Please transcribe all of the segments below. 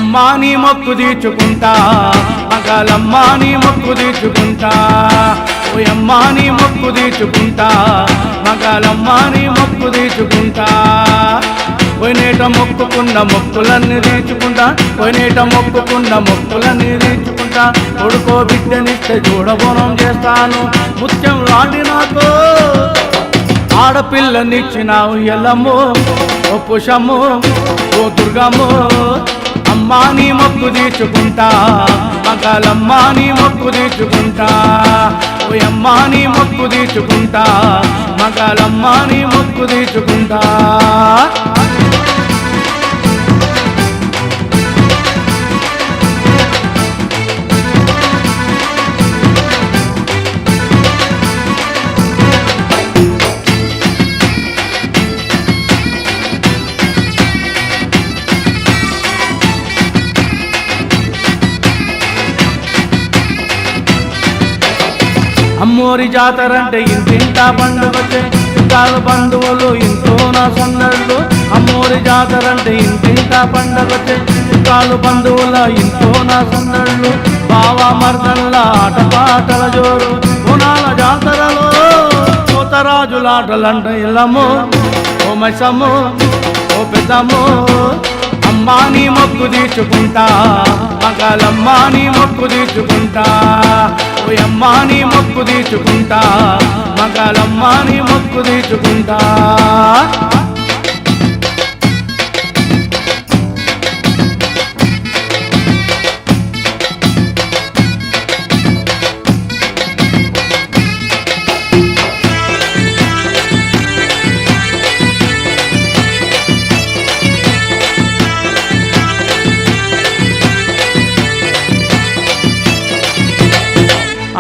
అమ్మా నీ మొక్కు తీర్చుకుంటా మగాలమ్మా నీ మొక్కు తీర్చుకుంటా ఓయమ్మా నీ మొక్కు తీర్చుకుంటా మగాలమ్మా నీ మొక్కు తీర్చుకుంటా పోయినేట మొక్కుకున్న మొక్కులన్నీ తీర్చుకుంటా పోయినేట మొక్కుకున్న మొక్కులన్నీ తీర్చుకుంటా కొడుకో బిడ్డనిస్తే చూడబోనం చేస్తాను ముత్యం లాంటి నాకు ఆడపిల్లనిచ్చినావు ఎల్లమ్మో ఓ పుషమ్మో ఓ దుర్గమ్మో అమ్మా నీ మొక్కు తీర్చుకుంటా మగాలమ్మా నీ మొక్కు తీర్చుకుంటా ఓయమ్మా నీ మొక్కు తీర్చుకుంటా మగాలమ్మా నీ మొక్కు తీర్చుకుంటా అమ్మోరి జాతరంటే ఇంటింటా పండుగొచ్చే చుట్టాలు బంధువులు ఇంట్లో నా సందళ్ళు అమ్మోరి జాతరంటే ఇంటింటా పండుగొచ్చే చుట్టాలు బంధువుల ఇంట్లో నా సందళ్ళు బావా మర్దళ్ళ ఆటపాటల జోరు గుణాల జాతరలో కొత్తరాజులాటలంట ఇల్లమ్మో ఓ మైసమ్మో ఓ పెద్దమ్మో అమ్మా నీ మొక్కు తీర్చుకుంటా మగాలమ్మా నీ మొక్కు తీర్చుకుంటా ఓయమ్మా నీ మొక్కు తీర్చుకుంటా మగాలమ్మా నీ మొక్కు తీర్చుకుంటా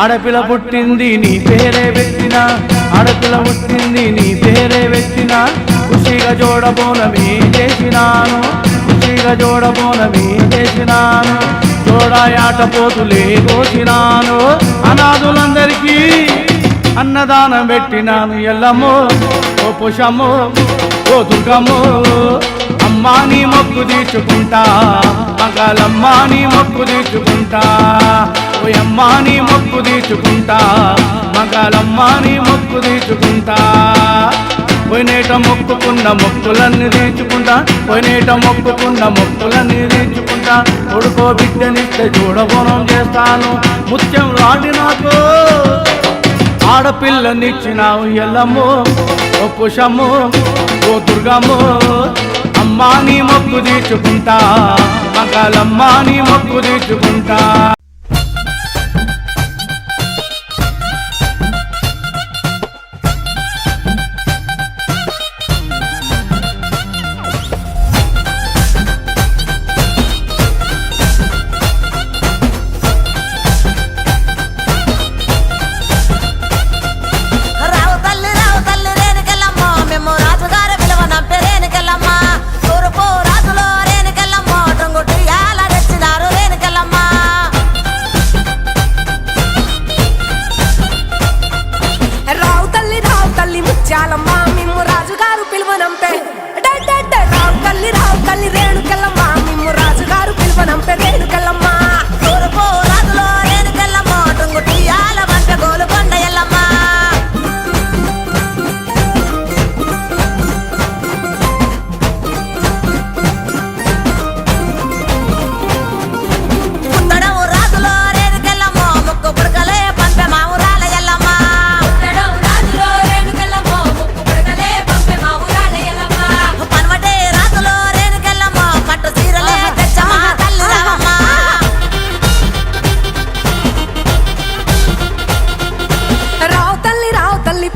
ఆడపిల్ల పుట్టింది నీ పేరే పెట్టినా ఆడపిల్ల పుట్టింది నీ పేరే పెట్టినా ఖుషిగా జోడబోనమే చేసినాను ఖుషిగా జోడబోనమే చేసినాను జోడాయాట పోతులే కోసినాను అనాథులందరికీ అన్నదానం పెట్టినాను ఎల్లమ్మో ఓ పుషమ్మో ఓ దుర్గమ్మో అమ్మా నీ మొక్కు తీర్చుకుంటా మగాలమ్మా నీ మొక్కు తీర్చుకుంటా ఓయమ్మా నీ మొక్కు తీర్చుకుంటా మగాలమ్మా నీ మొక్కు తీర్చుకుంటా పోయినేట మొక్కుకున్న మొక్కులన్నీ తీర్చుకుంటా పోయినేట మొక్కుకున్న మొక్కులన్నీ తీర్చుకుంటా కొడుకో బిడ్డనిస్తే చూడబోనం చేస్తాను ముత్యం లాంటి నాకు ఆడపిల్లనిచ్చినావు ఎల్లమ్మో ఓ పుషమ్మో ఓ దుర్గమ్మో అమ్మా నీ మొక్కు తీర్చుకుంటా మగాలమ్మా నీ మొక్కు తీర్చుకుంటా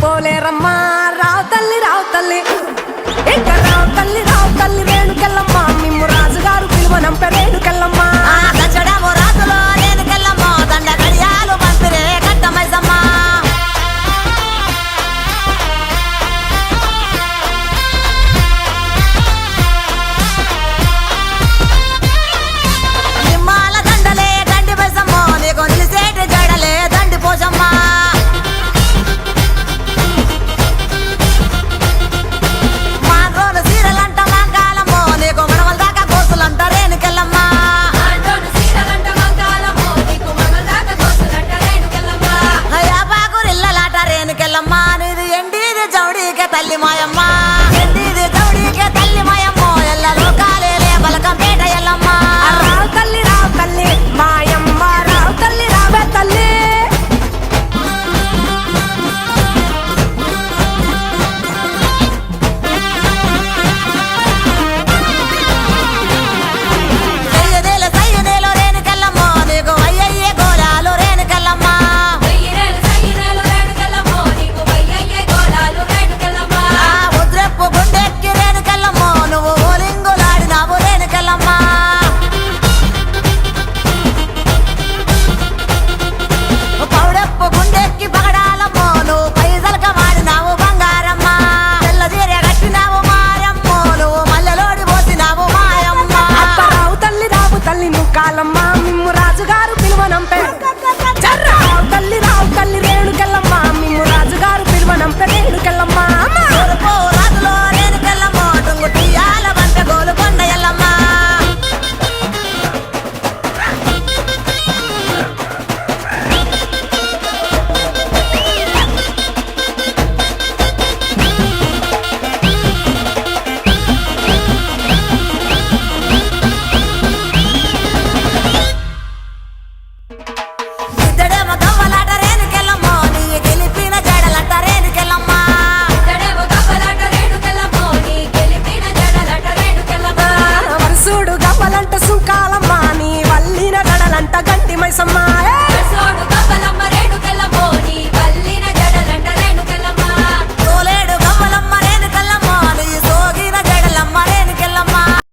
పోలేరమ్మా రావు తల్లి ఇంకా రావు తల్లి రేణుకెళ్ళమ్మ మిమ్ము రాజుగారు పిలువనంప రేణుకెళ్ళమ్మ